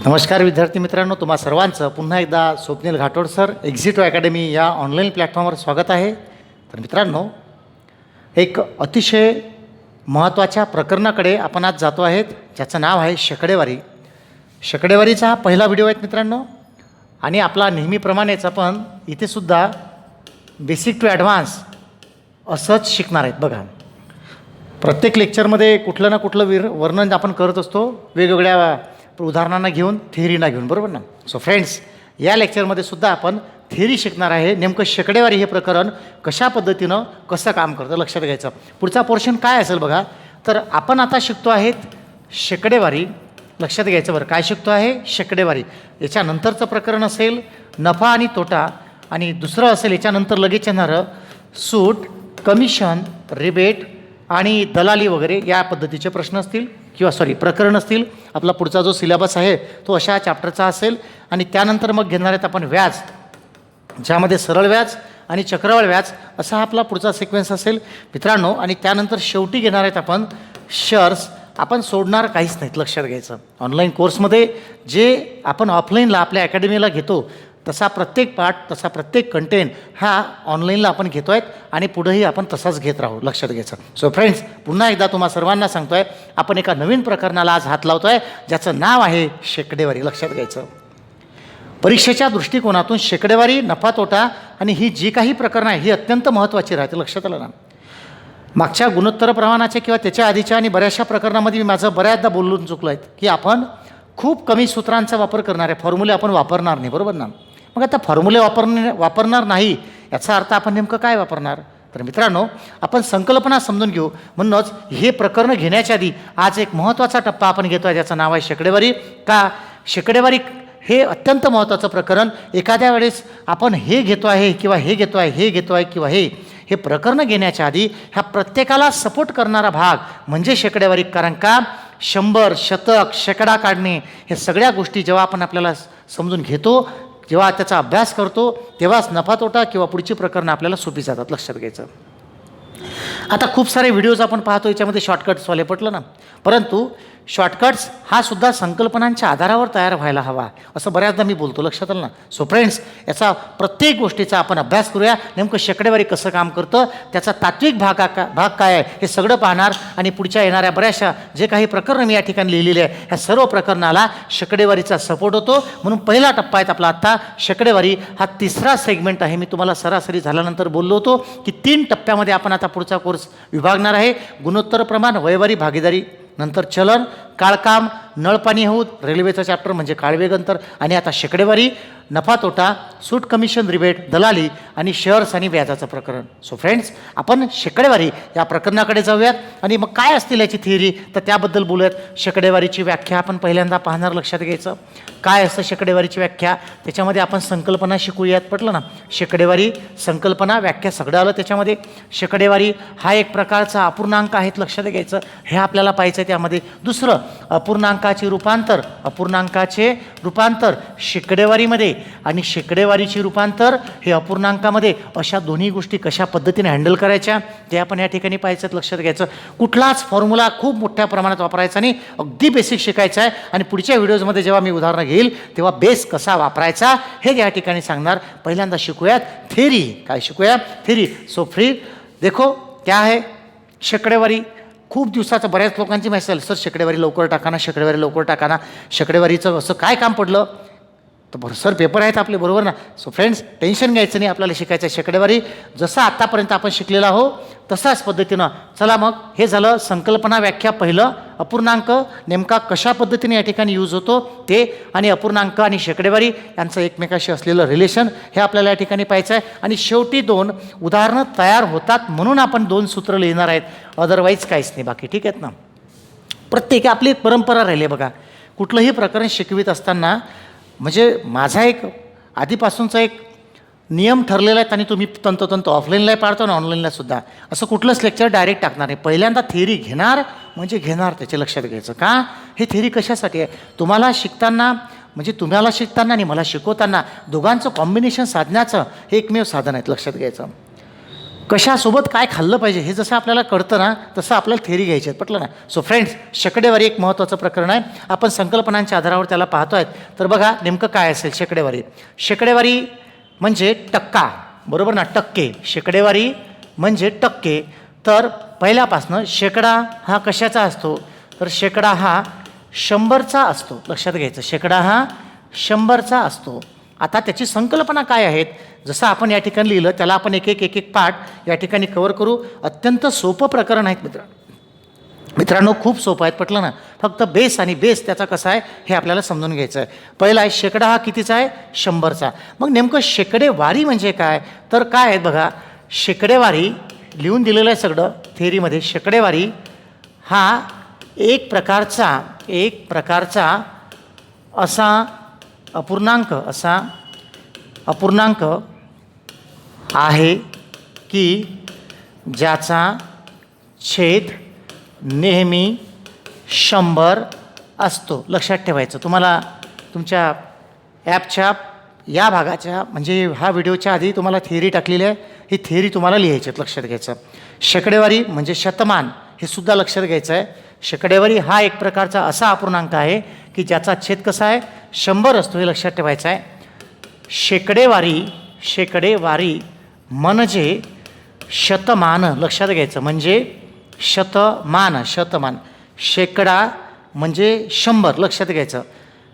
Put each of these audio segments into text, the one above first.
नमस्कार विद्यार्थी मित्रांनो, तुम्हा सर्वांचं पुन्हा एकदा स्वप्नील घाटोड सर एक्झिटो अकॅडमी या ऑनलाईन प्लॅटफॉर्मवर स्वागत आहे. तर मित्रांनो, एक अतिशय महत्त्वाच्या प्रकरणाकडे आपण आज जातो आहेत, ज्याचं नाव आहे शेकडेवारी. शेकडेवारीचा हा पहिला व्हिडिओ आहे मित्रांनो, आणि आपला नेहमीप्रमाणेच आपण इथेसुद्धा बेसिक टू ॲडव्हान्स असंच शिकणार आहेत. बघा, प्रत्येक लेक्चरमध्ये कुठलं ना कुठलं वर्णन आपण करत असतो, वेगवेगळ्या उदाहरणांना घेऊन, थेअरीना घेऊन, बरोबर ना. सो फ्रेंड्स, या लेक्चरमध्ये सुद्धा आपण थेअरी शिकणार आहे. नेमकं शेकडेवारी हे प्रकरण कशा पद्धतीनं कसं काम करतं लक्षात घ्यायचं. पुढचा पोर्शन काय असेल बघा. तर आपण आता शिकतो आहेत शेकडेवारी. लक्षात घ्यायचं बरं, काय शिकतो आहे? शेकडेवारी. याच्यानंतरचं प्रकरण असेल नफा आणि तोटा, आणि दुसरं असेल याच्यानंतर लगेच येणारं सूट, कमिशन, रिबेट आणि दलाली वगैरे या पद्धतीचे प्रश्न असतील किंवा प्रकरण असतील. आपला पुढचा जो सिलेबस आहे तो अशा चॅप्टरचा असेल. आणि त्यानंतर मग घेणार आहेत आपण व्याज, ज्यामध्ये सरळ व्याज आणि चक्रवाढ व्याज असा आपला पुढचा सिक्वेन्स असेल मित्रांनो. आणि त्यानंतर शेवटी घेणार आहेत आपण शेअर्स. आपण सोडणार काहीच नाहीत, लक्षात घ्यायचं. ऑनलाईन कोर्समध्ये जे आपण ऑफलाईनला आपल्या अकॅडमीला घेतो तसा प्रत्येक पार्ट, तसा प्रत्येक कंटेंट हा ऑनलाईनला आपण घेतो आहेत आणि पुढेही आपण तसाच घेत राहू, लक्षात घ्यायचं. सो फ्रेंड्स, पुन्हा एकदा तुम्हा सर्वांना सांगतो आहे, आपण एका नवीन प्रकरणाला आज हात लावतो आहे, ज्याचं नाव आहे शेकडेवारी. लक्षात घ्यायचं. परीक्षेच्या दृष्टिकोनातून शेकडेवारी, नफा तोटा आणि ही जी काही प्रकरणं आहे ही अत्यंत महत्त्वाची राहते, लक्षात आलं ना. मागच्या गुणोत्तर प्रमाणाचे किंवा त्याच्या आधीच्या आणि बऱ्याचशा प्रकरणामध्ये मी माझं बऱ्याचदा बोलून चुकलो आहेत की आपण खूप कमी सूत्रांचा वापर करणार आहे, फॉर्म्युले आपण वापरणार नाही, बरोबर ना. मग आता फॉर्म्युले वापरणार नाही याचा अर्थ आपण नेमकं काय वापरणार? तर मित्रांनो, आपण संकल्पना समजून घेऊ. म्हणूनच हे प्रकरण घेण्याच्या आधी आज एक महत्त्वाचा टप्पा आपण घेतो आहे, ज्याचं नाव आहे शेकडेवारी. का शेकडेवारी हे अत्यंत महत्त्वाचं प्रकरण. एखाद्या वेळेस आपण हे घेतो आहे किंवा हे घेतो आहे, हे घेतो आहे किंवा हे प्रकरण घेण्याच्या आधी ह्या प्रत्येकाला सपोर्ट करणारा भाग म्हणजे शेकडेवारी. कारण का 100, शतक, शेकडा काढणे हे सगळ्या गोष्टी जेव्हा आपण आपल्याला समजून घेतो, जेव्हा त्याचा अभ्यास करतो, तेव्हाच नफा तोटा किंवा पुढची प्रकरणं आपल्याला सोपी जातात, लक्षात घ्यायचं. आता खूप सारे व्हिडिओज आपण पाहतो, याच्यामध्ये शॉर्टकट्सवाले पटलं ना. परंतु शॉर्टकट्स हा सुद्धा संकल्पनांच्या आधारावर तयार व्हायला हवा, असं बऱ्याचदा मी बोलतो, लक्षात आलं ना. सो फ्रेंड्स, याचा प्रत्येक गोष्टीचा आपण अभ्यास करूया. नेमकं शेकडेवारी कसं काम करतं, त्याचा तात्विक भाग काय आहे हे सगळं पाहणार. आणि पुढच्या येणाऱ्या बऱ्याचशा जे काही प्रकरणं मी या ठिकाणी लिहिलेले आहे, ह्या सर्व प्रकरणाला शेकडेवारीचा सपोर्ट होतो. म्हणून पहिला टप्पा आहे आपला आत्ता शेकडेवारी. हा तिसरा सेगमेंट आहे. मी तुम्हाला सरासरी झाल्यानंतर बोललो होतो की 3 टप्प्यामध्ये आपण आता पुढचा कोर्स विभागणार आहे. गुणोत्तर प्रमाण, वयवारी, भागीदारी, नंतर चलन, काळकाम, नळपाणी हौद, रेल्वेचं चॅप्टर म्हणजे काळवेग अंतर, आणि आता शेकडेवारी, नफा तोटा, सूट, कमिशन, रिबेट, दलाली आणि शेअर्स आणि व्याजाचं प्रकरण. सो फ्रेंड्स, आपण शेकडेवारी या प्रकरणाकडे जाऊयात. आणि मग काय असतील याची थिअरी, तर त्याबद्दल बोलूयात. शेकडेवारीची व्याख्या आपण पहिल्यांदा पाहणार, लक्षात घ्यायचं. काय असतं शेकडेवारीची व्याख्या, त्याच्यामध्ये आपण संकल्पना शिकूयात, पटलं ना. शेकडेवारी, संकल्पना, व्याख्या सगळं आलं त्याच्यामध्ये. शेकडेवारी हा एक प्रकारचा अपूर्णांक आहेत, लक्षात घ्यायचं. हे आपल्याला पाहायचं आहे. त्यामध्ये दुसरं अपूर्णांकाचे रूपांतर शेकडेवारीमध्ये आणि शेकडेवारीचे रूपांतर हे अपूर्णांकामध्ये, अशा दोन्ही गोष्टी कशा पद्धतीने हँडल करायच्या ते आपण या ठिकाणी पाहायचं, लक्षात घ्यायचं. कुठलाच फॉर्म्युला खूप मोठ्या प्रमाणात वापरायचा नाही, अगदी बेसिक शिकायचं आहे. आणि पुढच्या व्हिडिओजमध्ये जेव्हा मी उदाहरणं घेईल तेव्हा बेस कसा वापरायचा हे या ठिकाणी सांगणार. पहिल्यांदा शिकूयात थेरी. काय शिकूया? थेरी. सो फ्री देखो क्या है शेकडेवारी. खूप दिवसाचं बऱ्याच लोकांची मेसेज सर शेकडेवारी लवकर टाकाना, शेकडेवारी लवकर टाकाना, शेकडेवारीचं असं काय काम पडलं. तर बरं सर, पेपर आहेत आपले, बरोबर ना. सो फ्रेंड्स, टेन्शन घ्यायचं नाही, आपल्याला शिकायचं आहे शेकडेवारी जसं आत्तापर्यंत आपण शिकलेला आहो तसाच पद्धतीनं. चला मग, हे झालं संकल्पना, व्याख्या. पहिलं अपूर्णांक नेमका कशा पद्धतीने या ठिकाणी यूज होतो ते, आणि अपूर्णांक आणि शेकडेवारी यांचं एकमेकाशी असलेलं रिलेशन हे आपल्याला या ठिकाणी पाहायचं आहे. आणि शेवटी 2 उदाहरणं तयार होतात म्हणून आपण 2 सूत्र लिहिणार आहेत, अदरवाईज काहीच नाही बाकी, ठीक आहेत ना. प्रत्येक आपली एक परंपरा राहिली आहे बघा. कुठलंही प्रकरण शिकवित असताना म्हणजे माझा एक आधीपासूनचा एक नियम ठरलेला आहे, आणि तुम्ही तंतोतंत ऑफलाईनलाही पाळतो आणि ऑनलाईनला सुद्धा. असं कुठलंच लेक्चर डायरेक्ट टाकणार नाही. पहिल्यांदा थेअरी घेणार म्हणजे घेणार, त्याचे लक्षात घ्यायचं. का हे थेअरी कशासाठी आहे? तुम्हाला शिकताना आणि मला शिकवताना दोघांचं कॉम्बिनेशन साधण्याचं हे एकमेव साधन आहे, लक्षात घ्यायचं. कशासोबत काय खाल्लं पाहिजे हे जसं आपल्याला कळतं ना तसं आपल्याला थेरी घ्यायची आहे. पटलं ना? सो फ्रेंड्स, शेकडेवारी एक महत्त्वाचं प्रकरण आहे. आपण संकल्पनांच्या आधारावर त्याला पाहतो आहेत. तर बघा नेमकं काय असेल शेकडेवारी. शेकडेवारी म्हणजे टक्का, बरोबर ना? टक्के. शेकडेवारी म्हणजे टक्के. तर पहिल्यापासनं शेकडा हा कशाचा असतो? तर शेकडा हा 100चा असतो. लक्षात घ्यायचं, शेकडा हा 100चा असतो. आता त्याची संकल्पना काय आहेत जसं आपण या ठिकाणी लिहिलं त्याला आपण एक एक पार्ट या ठिकाणी कव्हर करू. अत्यंत सोपं प्रकरण आहेत मित्रांनो, खूप सोपं आहेत. पटलं ना? फक्त बेस आणि बेस त्याचा कसा आहे हे आपल्याला समजून घ्यायचं आहे. पहिला आहे शेकडा हा कितीचा आहे? 100चा. मग नेमकं शेकडेवारी म्हणजे काय? तर काय आहे बघा, शेकडेवारी लिहून दिलेलं आहे सगळं थेअरीमध्ये. शेकडेवारी हा एक प्रकारचा असा अपूर्णांक आहे की ज्याचा छेद नेहमी 100 असतो. लक्षात ठेवायचं. तुम्हाला तुमच्या ॲपच्या या भागाच्या म्हणजे हा व्हिडिओच्या आधी तुम्हाला थेअरी टाकलेली आहे. ही थेअरी तुम्हाला लिहायची आहे. लक्षात घ्यायचं. शेकडेवारी म्हणजे शतमान हे सुद्धा लक्षात घ्यायचं आहे. शेकडेवारी हा एक प्रकारचा असा अपूर्णांक आहे की ज्याचा छेद कसा आहे? 100 असतो. हे लक्षात ठेवायचं आहे. शेकडेवारी म्हणजे शतमान. लक्षात घ्यायचं, म्हणजे शतमान. शेकडा म्हणजे 100. लक्षात घ्यायचं.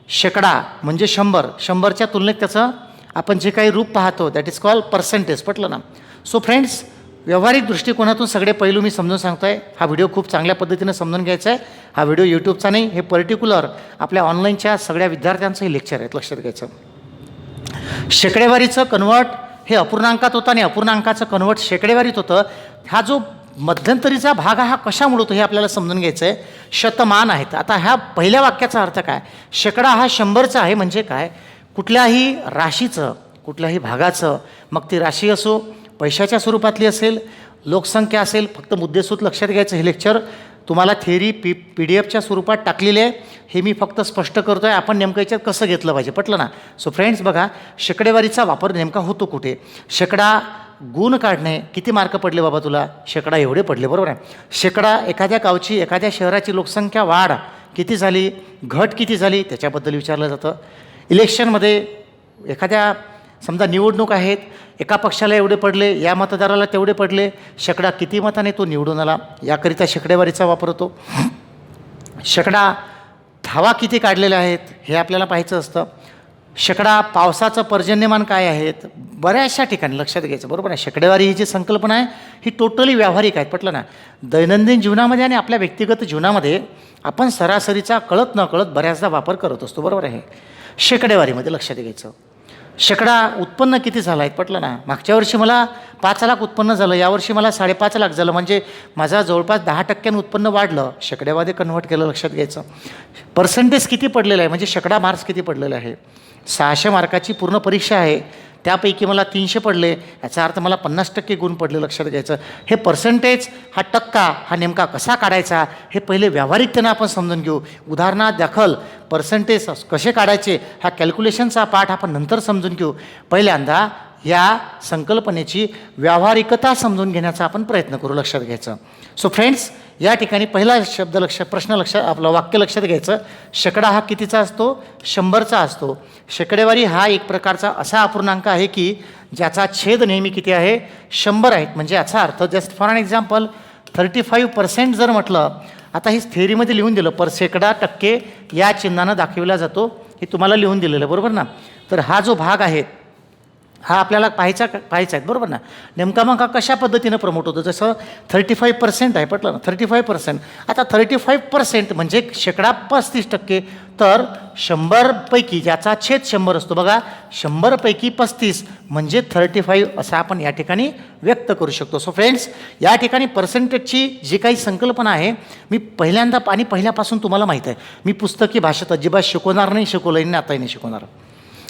शेकडा म्हणजे 100. 100च्या तुलनेत त्याचं आपण जे काही रूप पाहतो दॅट इज कॉल्ड पर्सेंटेज. पटलं ना? सो फ्रेंड्स, व्यावहारिक दृष्टिकोनातून सगळे पैलू मी समजून सांगतो आहे. हा व्हिडिओ खूप चांगल्या पद्धतीने समजून घ्यायचा आहे. हा व्हिडिओ यूट्यूबचा नाही, हे पर्टिक्युलर आपल्या ऑनलाईनच्या सगळ्या विद्यार्थ्यांचं हे लेक्चर आहे. लक्षात घ्यायचं. शेकडेवारीचं कन्वर्ट हे अपूर्णांकात होतं आणि अपूर्णांकाचं कन्वर्ट शेकडेवारीत होतं. हा जो मध्यंतरीचा भाग हा कशामुळे होतो हे आपल्याला समजून घ्यायचं आहे. शतमान आहेत. आता ह्या पहिल्या वाक्याचा अर्थ काय? शेकडा हा 100चा आहे म्हणजे काय? कुठल्याही राशीचं, कुठल्याही भागाचं, मग ती राशी असो, पैशाच्या स्वरूपातली असेल, लोकसंख्या असेल, फक्त मुद्देसूद लक्षात घ्यायचं. हे लेक्चर तुम्हाला थेअरी PDF च्या स्वरूपात टाकलेली आहे. हे मी फक्त स्पष्ट करतो आहे आपण नेमकं याच्यात कसं घेतलं पाहिजे. पटलं ना? सो फ्रेंड्स बघा, शेकडेवारीचा वापर नेमका होतो कुठे? शेकडा गुण काढणे. किती मार्क पडले बाबा तुला? शेकडा एवढे पडले, बरोबर आहे. शेकडा एखाद्या गावची, एखाद्या शहराची लोकसंख्या वाढ किती झाली, घट किती झाली त्याच्याबद्दल विचारलं जातं. इलेक्शनमध्ये एखाद्या समजा निवडणूक आहेत, एका पक्षाला एवढे पडले, या मतदाराला तेवढे पडले, शेकडा किती मताने तो निवडून आला, याकरिता शेकडेवारीचा वापर होतो. शेकडा धावा किती काढलेल्या आहेत हे आपल्याला पाहायचं असतं. शेकडा पावसाचं पर्जन्यमान काय आहेत, बऱ्याचशा ठिकाणी लक्षात घ्यायचं, बरोबर आहे. शेकडेवारी ही जी संकल्पना आहे ही टोटली व्यावहारिक आहे. पटलं ना? दैनंदिन जीवनामध्ये आणि आपल्या व्यक्तिगत जीवनामध्ये आपण सरासरीचा कळत न कळत बऱ्याचदा वापर करत असतो, बरोबर आहे. शेकडेवारीमध्ये लक्षात घ्यायचं. शेकडा उत्पन्न किती झालं आहे? पटलं ना? मागच्या वर्षी मला 5 लाख उत्पन्न झालं, यावर्षी मला 5.5 लाख झालं, म्हणजे माझा जवळपास 10% उत्पन्न वाढलं. शेकड्यामध्ये कन्वर्ट केलं. लक्षात घ्यायचं. पर्सेंटेज किती पडलेलं आहे म्हणजे शेकडा मार्क्स किती पडलेले आहे? 600 मार्काची पूर्ण परीक्षा आहे, त्यापैकी मला 300 पडले, याचा अर्थ मला 50% गुण पडले. लक्षात घ्यायचं. हे पर्सेंटेज हा टक्का हा नेमका कसा काढायचा हे पहिले व्यावहारिकतेनं आपण समजून घेऊ. उदाहरणादाखल पर्सेंटेज कसे काढायचे हा कॅल्क्युलेशनचा पाठ आपण नंतर समजून घेऊ. पहिल्यांदा या संकल्पनेची व्यावहारिकता समजून घेण्याचा आपण प्रयत्न करू. लक्षात घ्यायचं. सो फ्रेंड्स, या ठिकाणी पहिला शब्द आपलं वाक्य लक्षात घ्यायचं. शेकडा हा कितीचा असतो? 100चा असतो. शेकडेवारी हा एक प्रकारचा असा अपूर्णांक आहे की ज्याचा छेद नेहमी किती आहे? 100 आहेत. म्हणजे याचा अर्थ जस्ट फॉर अन एक्झाम्पल 35% जर म्हटलं, आता ही थेअरीमध्ये लिहून दिलं, शेकडा टक्के या चिन्हानं दाखविला जातो, हे तुम्हाला लिहून दिलेलं आहे, बरोबर ना? तर हा जो भाग आहे हा आपल्याला पाहायचा आहे, बरोबर ना? नेमका मग हा कशा पद्धतीनं प्रमोट होतो? जसं 35% आहे. पटलं ना? 35%. आता 35% म्हणजे शेकडा 35%. तर 100 पैकी ज्याचा छेद 100 असतो, बघा 100 पैकी 35 म्हणजे 35 असं आपण या ठिकाणी व्यक्त करू शकतो. सो फ्रेंड्स, या ठिकाणी पर्सेंटेजची जी काही संकल्पना आहे मी पहिल्यांदा आणि पहिल्यापासून तुम्हाला माहीत आहे, मी पुस्तकी भाषेत अजिबात शिकवणार नाही, शिकवलंही नाही, आताही नाही शिकवणार.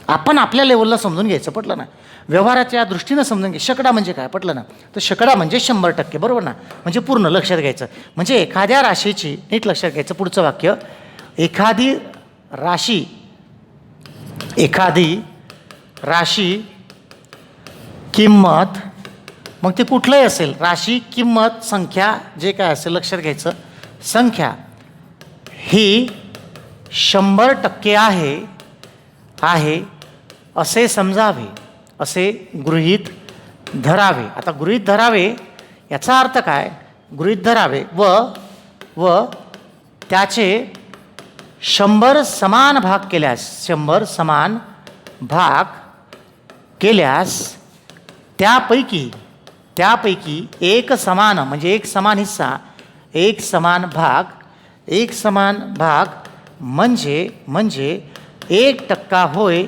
आपण आपल्या लेवलला समजून घ्यायचं. पटलं ना? व्यवहाराच्या दृष्टीनं समजून घे. शेकडा म्हणजे काय? पटलं ना? तर शेकडा म्हणजे 100%, बरोबर ना? म्हणजे पूर्ण. लक्षात घ्यायचं. म्हणजे एखाद्या राशीची, नीट लक्षात घ्यायचं पुढचं वाक्य, एखादी राशी किंमत मग ते कुठलंही असेल, राशी, किंमत, संख्या, जे काय असेल लक्षात घ्यायचं. संख्या ही 100% आहे असे समजावे, असे गृहीत धरावे. आता गृहीत धरावे याचा अर्थ काय? गृहीत धरावे व त्याचे 100 समान भाग केल्यास, 100 समान भाग केल्यास त्यापैकी एक समान, म्हणजे एक समान हिस्सा, एक समान भाग म्हणजे 1% होय.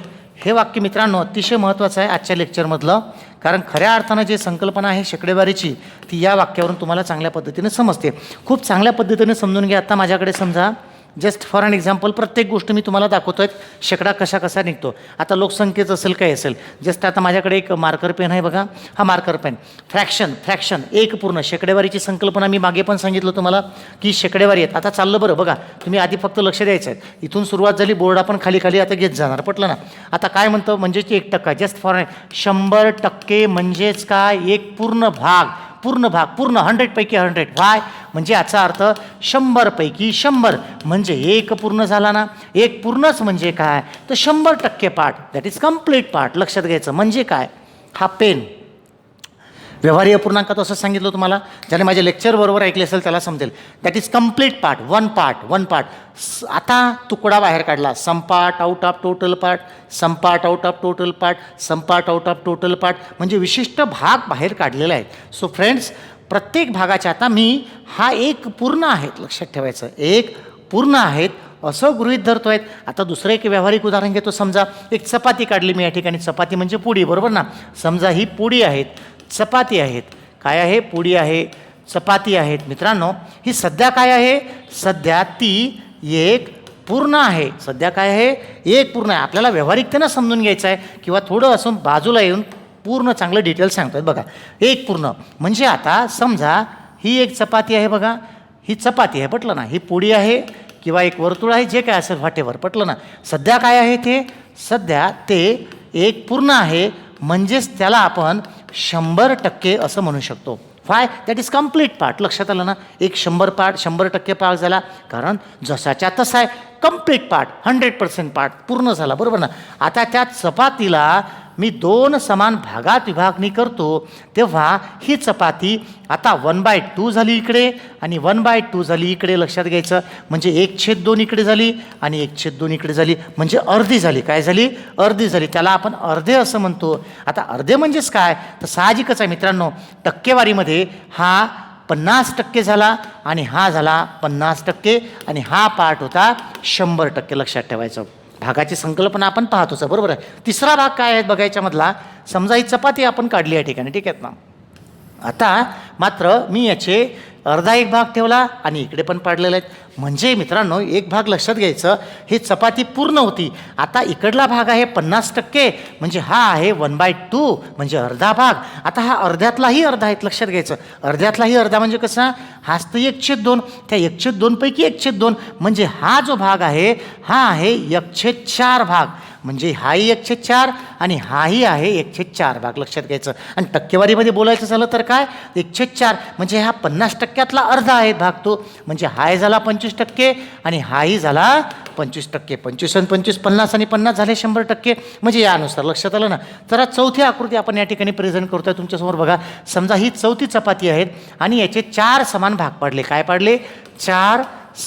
हे वाक्य मित्रांनो अतिशय महत्त्वाचं आहे आजच्या लेक्चरमधलं, कारण खऱ्या अर्थानं जे संकल्पना आहे शेकडेवारीची ती या वाक्यावरून तुम्हाला चांगल्या पद्धतीने समजते. खूप चांगल्या पद्धतीने समजून घ्या. आता माझ्याकडे समजा, जस्ट फॉर अन एक्झाम्पल, प्रत्येक गोष्ट मी तुम्हाला दाखवतो आहे शेकडा कसा निघतो. आता लोकसंख्येचं असेल, काय असेल, जस्ट आता माझ्याकडे एक मार्कर पेन आहे बघा, हा मार्कर पेन. फ्रॅक्शन एक पूर्ण, शेकडेवारीची संकल्पना मी मागे पण सांगितलं तुम्हाला की शेकडेवारी आहेत. आता चाललं बरं बघा, तुम्ही आधी फक्त लक्ष द्यायचं आहे. इथून सुरुवात झाली, बोर्ड आपण खाली आता घेत जाणार, पटलं ना? आता काय म्हणतं, म्हणजे 1%, जस्ट फॉर 100% म्हणजेच काय? एक पूर्ण 100 पैकी 100. वाय म्हणजे याचा अर्थ 100 पैकी 100 म्हणजे एक पूर्ण झाला ना. एक पूर्णच म्हणजे काय? तर 100% part, that is complete part. लक्षात घ्यायचं. म्हणजे काय? हा पेन व्यवहारीय पूर्णांकात असं सांगितलं तुम्हाला, ज्याने माझ्या लेक्चर बरोबर ऐकले असेल त्याला समजेल. That is complete part, one part. आता तुकडा बाहेर काढला, some part out of total part, some part out of total part, some part out of total part, म्हणजे विशिष्ट भाग बाहेर काढलेला आहे. सो फ्रेंड्स, प्रत्येक भागाच्या, आता मी हा एक पूर्ण आहेत, लक्षात ठेवायचं, एक पूर्ण आहेत असं गृहीत धरतोय. आता दुसरं एक व्यावहारिक उदाहरण घेतो. समजा एक चपाती काढली मी या ठिकाणी. चपाती म्हणजे पोळी, बरोबर ना? समजा ही पोळी आहेत, चपाती आहेत. काय आहे? पोळी आहे, चपाती आहेत. मित्रांनो, ही सध्या काय आहे? सध्या ती एक पूर्ण आहे. सध्या काय आहे? एक पूर्ण आहे. आपल्याला व्यावहारिकतेनं समजून घ्यायचं आहे, किंवा थोडं असून बाजूला येऊन पूर्ण चांगलं डिटेल्स सांगतोय बघा. एक पूर्ण म्हणजे आता समजा ही एक चपाती आहे बघा, ही चपाती आहे, पटलं ना? ही पोळी आहे किंवा एक वर्तुळ आहे, जे काय असेल व्हॉटेवर, पटलं ना? सध्या काय आहे ते? सध्या ते एक पूर्ण आहे, म्हणजेच त्याला आपण 100% असं म्हणू शकतो. Y? That is complete part. लक्षात आलं ना? एक 100% पार्ट झाला, कारण जसाच्या तसा आहे. कम्प्लीट पार्ट, 100% पार्ट पूर्ण झाला, बरोबर ना? आता त्या चपातीला मी 2 समान भागात विभागणी करतो, तेव्हा ही चपाती आता 1/2 झाली इकडे आणि 1/2 झाली इकडे. लक्षात घ्यायचं. म्हणजे 1/2 इकडे झाली आणि 1/2 इकडे झाली, म्हणजे अर्धी झाली. काय झाली? अर्धी झाली. त्याला आपण अर्धे असं म्हणतो. आता अर्धे म्हणजेच काय? तर साहजिकच आहे मित्रांनो, टक्केवारीमध्ये हा 50% झाला आणि हा झाला 50% आणि हा पार्ट होता 100%. लक्षात ठेवायचं. भागाची संकल्पना आपण पाहतोच, बरोबर आहे. तिसरा भाग काय आहे बघायच्या मधला? समजा ही चपाती आपण काढली या ठिकाणी, ठीक आहेत ना? आता मात्र मी याचे अर्धा एक भाग ठेवला आणि इकडे पण पाडलेले आहेत. म्हणजे मित्रांनो, एक भाग लक्षात घ्यायचं, ही चपाती पूर्ण होती. आता इकडला भाग आहे 50%, म्हणजे हा आहे 1/2 म्हणजे अर्धा भाग. आता हा अर्ध्यातलाही अर्धा आहेत. लक्षात घ्यायचं. अर्ध्यातलाही अर्धा म्हणजे कसा? हाच तर 1/2. त्या 1/2 पैकी 1/2 म्हणजे हा जो भाग आहे हा आहे 1/4 भाग. म्हणजे हाही 1/4 आणि हाही आहे 1/4 भाग. लक्षात घ्यायचं. आणि टक्केवारीमध्ये बोलायचं झालं तर काय? 1/4 म्हणजे हा 50%तला अर्धा आहे भाग तो. म्हणजे हाही झाला 25% आणि हाही झाला 25%. 25 आणि 25 50 आणि 50 झाले 100%. म्हणजे यानुसार. लक्षात आलं ना? तर चौथी आकृती आपण या ठिकाणी प्रेझेंट करतोय तुमच्यासमोर बघा. समजा ही चौथी चपाती आहेत आणि याचे 4 समान भाग पाडले. काय पाडले? 4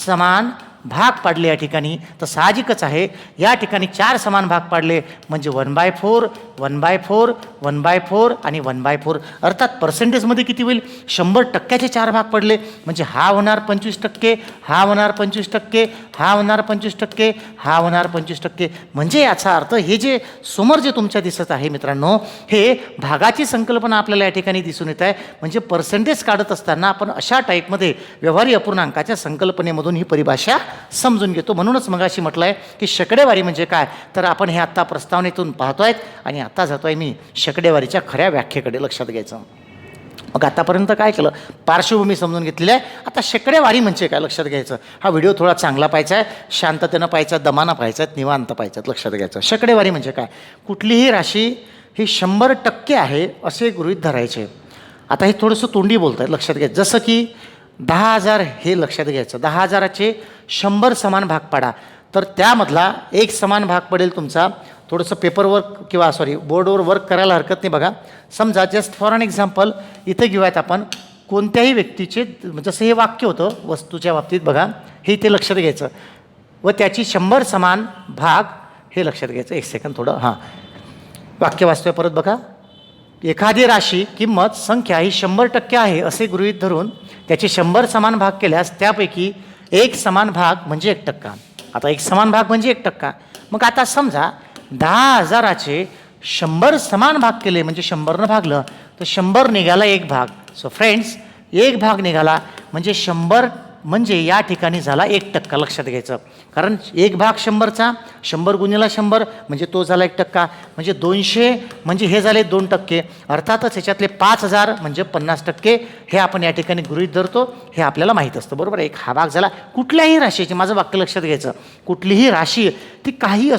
समान भाग पाडले या ठिकाणी. तर साहजिकच आहे, या ठिकाणी 4 समान भाग पाडले म्हणजे 1/4 1/4 1/4 आणि 1/4. अर्थात पर्सेंटेजमध्ये किती होईल? 100%चे 4 भाग पडले म्हणजे हा होणार 25%, हा होणार 25%, हा होणार 25%, हा होणार 25%. म्हणजे याचा अर्थ हे जे समोर जे तुमच्या दिसत आहे मित्रांनो, हे भागाची संकल्पना आपल्याला या ठिकाणी दिसून येत आहे. म्हणजे पर्सेंटेज काढत असताना आपण अशा टाईपमध्ये व्यवहारी अपूर्णांकाच्या संकल्पनेमधून ही परिभाषा समजून घेतो. म्हणूनच मगाशी म्हटलं आहे की शेकडेवारी म्हणजे काय, तर आपण हे आत्ता प्रस्तावनेतून पाहतोय आणि आता जातोय मी शेकडेवारीच्या खऱ्या व्याख्येकडे. लक्षात घ्यायचं. मग आतापर्यंत काय केलं? पार्श्वभूमी समजून घेतलेली आहे. आता शेकडेवारी म्हणजे काय लक्षात घ्यायचं. हा व्हिडिओ थोडा चांगला पाहायचा आहे, शांततेनं पाहायचा, दमानं पाहायचा, निवांत पाहायचा. लक्षात घ्यायचं. शेकडेवारी म्हणजे काय? कुठलीही राशी ही 100% आहे असे गृहीत धरायचे आता हे थोडंसं तोंडी बोलत आहे, लक्षात घ्या. जसं की 10,000 हे लक्षात घ्यायचं. 10,000चे 100 समान भाग पाडा, तर त्यामधला एक समान भाग पडेल तुमचा. थोडंसं पेपरवर्क किंवा बोर्डवर वर्क करायला हरकत नाही. बघा, समजा जस्ट फॉर एन एक्झाम्पल इथे घेऊयात आपण कोणत्याही व्यक्तीचे, जसं हे वाक्य होतं वस्तूच्या बाबतीत, बघा हे इथे लक्षात घ्यायचं व त्याची 100 समान भाग हे लक्षात घ्यायचं. एक सेकंद थोडं, हां वाक्य वाचतोय परत बघा. एखादी राशी किंमत संख्या ही 100% आहे असे गृहीत धरून त्याचे 100 समान भाग केल्यास त्यापैकी एक समान भाग म्हणजे 1%. आता एक समान भाग म्हणजे 1%. मग आता समजा 10,000चे 100 समान भाग केले म्हणजे 100 भागलं तर 100 निघाला एक भाग. सो फ्रेंड्स, एक भाग निघाला म्हणजे 100 म्हणजे या ठिकाणी झाला 1%. लक्षात घ्यायचं, कारण एक भाग 100चा 100 गुणिले 100 म्हणजे तो झाला 1%. म्हणजे 200 म्हणजे हे झाले 2%. अर्थातच ह्याच्यातले 5,000 म्हणजे 50% हे आपण या ठिकाणी गृहीत धरतो, हे आपल्याला माहीत असतं. बरोबर आहे. एक हा भाग झाला कुठल्याही राशीची, माझं वाक्य लक्षात घ्यायचं, कुठलीही राशी ती काही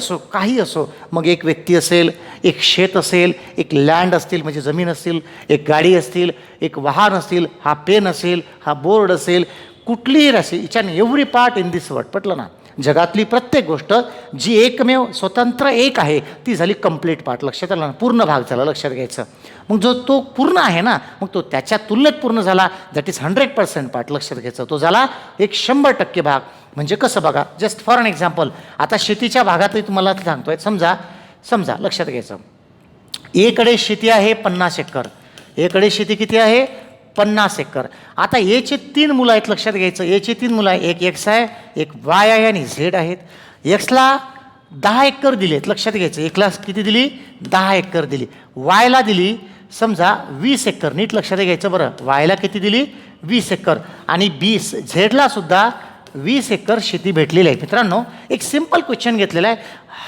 असो, मग एक व्यक्ती असेल, एक शेत असेल, एक लँड असतील म्हणजे जमीन असतील, एक गाडी असतील, एक वाहन असतील, हा पेन असेल, हा बोर्ड असेल, कुठलीही राशी, each and every part in this world. पटलं ना? जगातली प्रत्येक गोष्ट जी एकमेव स्वतंत्र एक आहे ती झाली कंप्लीट पार्ट. लक्षात आलं ना? पूर्ण भाग झाला. लक्षात घ्यायचं. मग जो तो पूर्ण आहे ना, मग तो त्याच्या तुलनेत पूर्ण झाला, दॅट इज 100% पार्ट. लक्षात घ्यायचं, तो झाला एक 100% भाग. म्हणजे कसं बघा, जस्ट फॉर एन एक्झाम्पल, आता शेतीच्या भागातही तुम्हाला सांगतोय. समजा लक्षात घ्यायचं, एकडे शेती आहे 50 एकर. एकडे शेती किती आहे? 50 एकर. आता एचे 3 मुलं आहेत. लक्षात घ्यायचं, एचे 3 मुलं आहे. एक एक्स आहे, एक वाय आहे आणि झेड आहेत. एक्सला 10 एकर दिली आहेत. लक्षात घ्यायचं, एकला किती दिली? 10 एकर दिली. वायला दिली समजा 20 एकर. नीट लक्षात घ्यायचं बरं, वायला किती दिली? 20 एकर. आणि झेडला सुद्धा 20 एकर शेती भेटलेली आहे. मित्रांनो, एक सिम्पल क्वेश्चन घेतलेला आहे,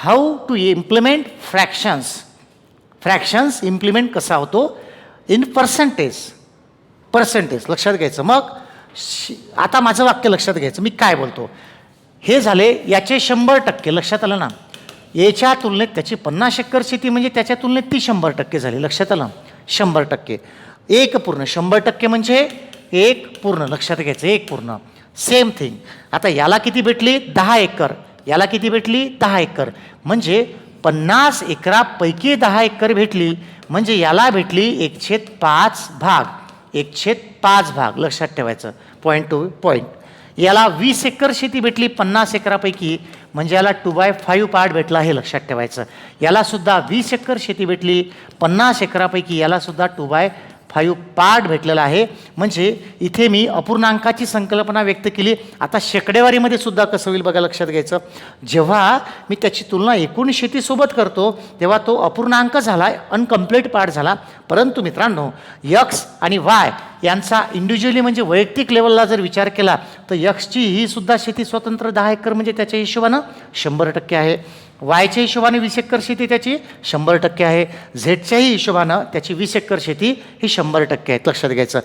how to implement fractions implement कसा होतो? In percentage. लक्षात घ्यायचं. मग आता माझं वाक्य लक्षात घ्यायचं, मी काय बोलतो. हे झाले याचे 100%. लक्षात आलं ना? याच्या तुलनेत त्याची 50 एकर शेती म्हणजे त्याच्या तुलनेत ती 100% झाली. लक्षात आलं? 100%. एक पूर्ण 100% म्हणजे एक पूर्ण. लक्षात घ्यायचं, एक पूर्ण. Same thing. आता याला किती भेटली? 10 एकर. याला किती भेटली? 10 एकर. म्हणजे 50 एकरापैकी 10 एकर भेटली म्हणजे याला भेटली 1/5 भाग. 1/5 भाग. लक्षात ठेवायचं, पॉईंट टू पॉईंट. याला 20 एकर शेती भेटली 50 एकरापैकी म्हणजे याला 2/5 पार्ट भेटला, हे लक्षात ठेवायचं. याला सुद्धा 20 एकर शेती भेटली 50 एकरापैकी, याला सुद्धा 2/5 पार्ट भेटलेला आहे. म्हणजे इथे मी अपूर्णांकाची संकल्पना व्यक्त केली. आता शेकडेवारीमध्ये सुद्धा कसं होईल बघा, लक्षात घ्यायचं. जेव्हा मी त्याची तुलना एकूण शेतीसोबत करतो तेव्हा तो अपूर्णांक झाला, अनकम्प्लीट पार्ट झाला. परंतु मित्रांनो, यक्स आणि वाय यांचा इंडिव्हिज्युअली म्हणजे वैयक्तिक लेवलला जर विचार केला तर यक्सची ही सुद्धा शेती स्वतंत्र 10 एकर म्हणजे त्याच्या हिशोबानं 100% आहे. वायच्या हिशोबाने 20 एकर शेती त्याची 100% आहे. झेडच्याही हिशोबानं त्याची 20 एकर शेती ही 100% आहे. लक्षात घ्यायचं.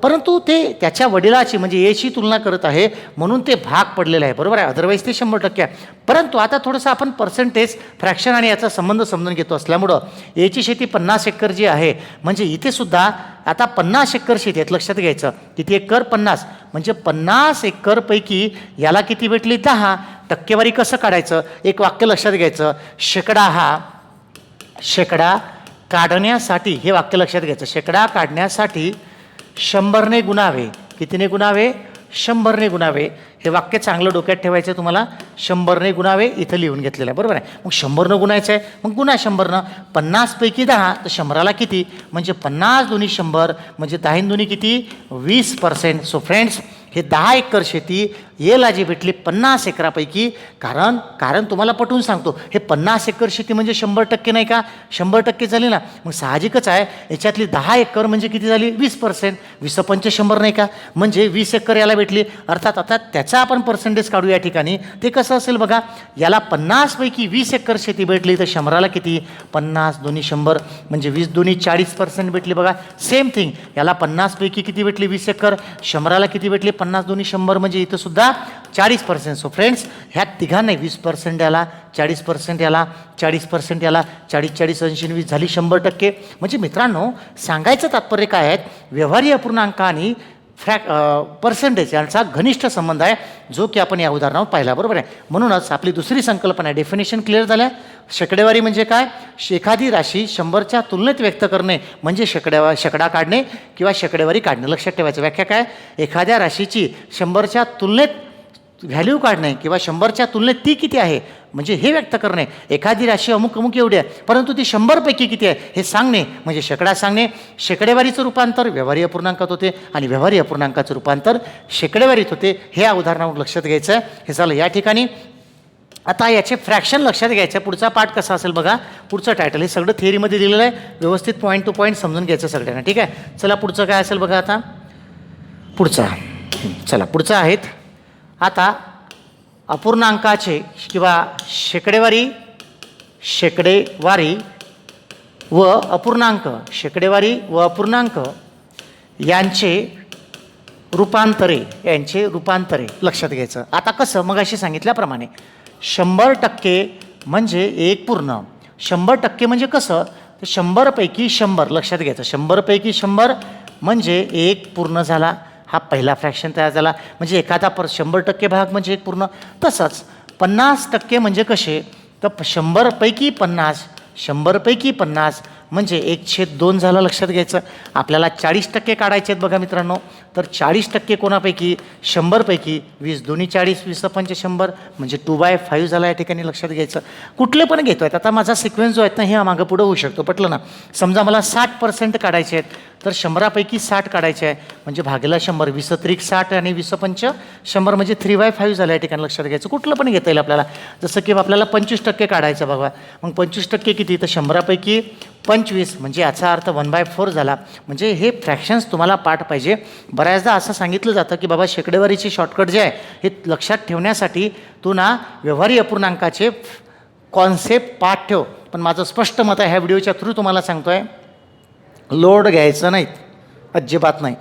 परंतु ते त्याच्या वडिलाची म्हणजे एची तुलना करत आहे म्हणून ते भाग पडलेलं आहे. बरोबर आहे? अदरवाईज ते 100% आहे. परंतु आता थोडंसं आपण पर्सेंटेज फ्रॅक्शन आणि याचा संबंध समजून घेतो असल्यामुळं एची शेती 50 एकर जी आहे म्हणजे इथे सुद्धा आता 50 एकर शेती आहेत. लक्षात घ्यायचं, किती एकर? 50. म्हणजे 50 एकरपैकी याला किती भेटली? 10. टक्केवारी कसं काढायचं? एक वाक्य लक्षात घ्यायचं, शेकडा काढण्यासाठी, हे वाक्य लक्षात घ्यायचं, शेकडा काढण्यासाठी 100ने गुणावे. कितीने गुणावे? 100ने गुणावे. हे वाक्य चांगलं डोक्यात ठेवायचं तुम्हाला. 100ने गुणावे इथं लिहून घेतलेलं आहे. बरोबर आहे? मग 100नं गुणायचं आहे, मग गुणा 100नं. 50 पैकी 10 तर 100ला किती? म्हणजे 50 दुनी 100 म्हणजे 10 दुनी किती? 20%. सो फ्रेंड्स, हे 10 एकर शेती येला जी भेटली 50 एकरापैकी, कारण तुम्हाला पटवून सांगतो, हे 50 एकर शेती म्हणजे 100% नाही का? 100% झाली ना. मग साहजिकच आहे याच्यातली 10 एकर म्हणजे किती झाली? 20%. 20 100 नाही का? म्हणजे 20 एकर याला भेटली. अर्थात आता त्याचा आपण पर्सेंटेज काढू या ठिकाणी. ते कसं असेल बघा, याला 50 पैकी 20 एकर शेती भेटली तर 100ला किती? 50 दुनी 100 म्हणजे 20 दुनी 40% भेटली. बघा, सेम थिंग. याला 50 पैकी किती भेटली? 20 एकर. 100ला किती भेटली? 50 दोन्ही 100 म्हणजे इथं सुद्धा 40%. सो फ्रेंड्स ह्या तिघांना 20% याला, 40% याला, 40% याला, 40 80 20 झाली 100%. म्हणजे मित्रांनो सांगायचं तात्पर्य काय आहे, व्यवहारी अपूर्णांक आणि पर्सेंटेज यांचा घनिष्ठ संबंध आहे, जो की आपण या उदाहरणावर पाहिला. बरोबर आहे. म्हणूनच आपली दुसरी संकल्पना आहे, डेफिनेशन क्लिअर झालं. शेकडेवारी म्हणजे काय, एखादी राशी 100च्या तुलनेत व्यक्त करणे म्हणजे शेकडा काढणे किंवा शेकडेवारी काढणे. लक्षात ठेवायचं. व्याख्या काय, एखाद्या राशीची 100च्या तुलनेत व्हॅल्यू काढणे किंवा 100च्या तुलनेत ती किती आहे म्हणजे हे व्यक्त करणे. एखादी राशी अमुक अमुक एवढी आहे परंतु ती 100पैकी किती आहे हे सांगणे म्हणजे शेकडा सांगणे. शेकडेवारीचं रूपांतर व्यवहारी अपूर्णांकात होते आणि व्यवहारी अपूर्णांकाचं रूपांतर शेकडेवारीत होते. हे या उदाहरणावर लक्षात घ्यायचं आहे. हे झालं या ठिकाणी. आता याचे फ्रॅक्शन लक्षात घ्यायचं. पुढचा पार्ट कसा असेल बघा, पुढचं टायटल हे सगळं थिअरीमध्ये दिलेलं आहे, व्यवस्थित पॉईंट टू पॉईंट समजून घ्यायचं सगळ्यांना. ठीक आहे. चला पुढचं काय असेल बघा. आता पुढचं आहेत आता अपूर्णांकाचे किंवा शेकडेवारी व अपूर्णांक, शेकडेवारी व अपूर्णांक यांचे रूपांतरे लक्षात घ्यायचं. आता कसं मगाशी सांगितल्याप्रमाणे 100% म्हणजे 1 पूर्ण. 100% म्हणजे कसं, तर 100पैकी 100 लक्षात घ्यायचं. 100पैकी 100 म्हणजे 1 पूर्ण झाला. हा पहिला फ्रॅक्शन तयार झाला. म्हणजे एखादा 100% भाग म्हणजे 1 पूर्ण. तसंच 50% म्हणजे कसे, तर 100पैकी 50 म्हणजे 1/2 झालं. लक्षात घ्यायचं. आपल्याला 40% काढायचे आहेत बघा मित्रांनो. तर 40% कोणापैकी, 100पैकी 20 दोन्ही 40 20 5 100 म्हणजे 2/5 झाला या ठिकाणी. लक्षात घ्यायचं. कुठले पण घेतो आहेत. आता माझा सिक्वेन्स जो आहे ना हे मागं पुढं होऊ शकतो. पटलं ना. समजा मला 60% काढायचे आहेत तर 100पैकी 60 काढायचे आहे म्हणजे भागेला 100. 20 त्रिक 60 आणि 20 पंच 100 म्हणजे 3/5 झालं या ठिकाणी. लक्षात घ्यायचं. कुठलं पण घेता येईल आपल्याला. जसं की आपल्याला 25% काढायचं बघा. मग 25% किती, तर 100पैकी 25 म्हणजे याचा अर्थ 1/4 झाला. म्हणजे हे फ्रॅक्शन्स तुम्हाला पाठ पाहिजे. बऱ्याचदा असं सांगितलं जातं की बाबा शेकडेवारीची शॉर्टकट जे आहे हे लक्षात ठेवण्यासाठी तू ना व्यवहारी अपूर्णांकाचे कॉन्सेप्ट पाठ ठेव. पण माझं स्पष्ट मत आहे, ह्या व्हिडिओच्या थ्रू तुम्हाला सांगतो आहे, लोड घ्यायचं नाहीत, अजिबात नाही.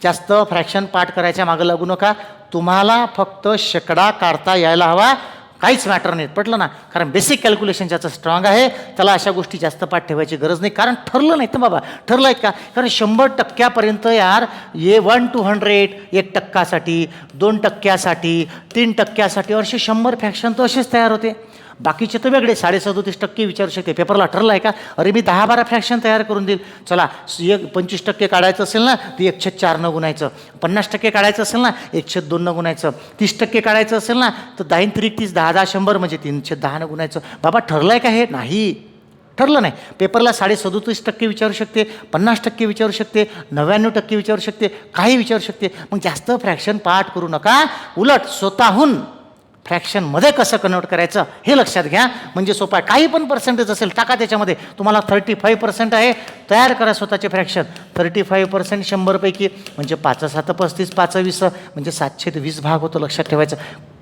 जास्त फ्रॅक्शन पाठ करायच्या मागं लागू नका. तुम्हाला फक्त शेकडा काढता यायला हवा, काहीच मॅटर नाही. पटलं ना. कारण बेसिक कॅल्क्युलेशन ज्याचं स्ट्रॉंग आहे त्याला अशा गोष्टी जास्त पाठ ठेवायची गरज नाही. कारण ठरलं नाही तर बाबा, ठरलं आहेत का. कारण 100%पर्यंत यार 1 to 100 1%साठी, 2%साठी, 3%साठी असे 100 फ्रॅक्शन तर असेच तयार होते. बाकीचे तर वेगळे. 37% विचारू शकते. पेपरला ठरलं आहे का, अरे मी 10-12 फ्रॅक्शन तयार करून देईल. चला 25% काढायचं असेल ना तर 1/4 न गुणायचं. 50% काढायचं असेल ना 1/2 न गुणायचं. 30% काढायचं असेल ना तर 10 त्रिक 30 10 10 100 म्हणजे 3/10 न गुणायचं. बाबा ठरलं आहे का हे, नाही ठरलं नाही. पेपरला 37% विचारू शकते, 50% विचारू शकते, 99% विचारू शकते, काही विचारू शकते. मग जास्त फ्रॅक्शन पाठ करू नका. उलट स्वतःहून फ्रॅक्शनमध्ये कसं कन्वर्ट करायचं हे लक्षात घ्या. म्हणजे सोपं आहे. काही पण पर्सेंटेज असेल टाका त्याच्यामध्ये. तुम्हाला 35% आहे, तयार करा स्वतःचे फ्रॅक्शन. 35% 100पैकी म्हणजे 5 7 35 5 20 म्हणजे 720 भाग होतो. लक्षात ठेवायचं.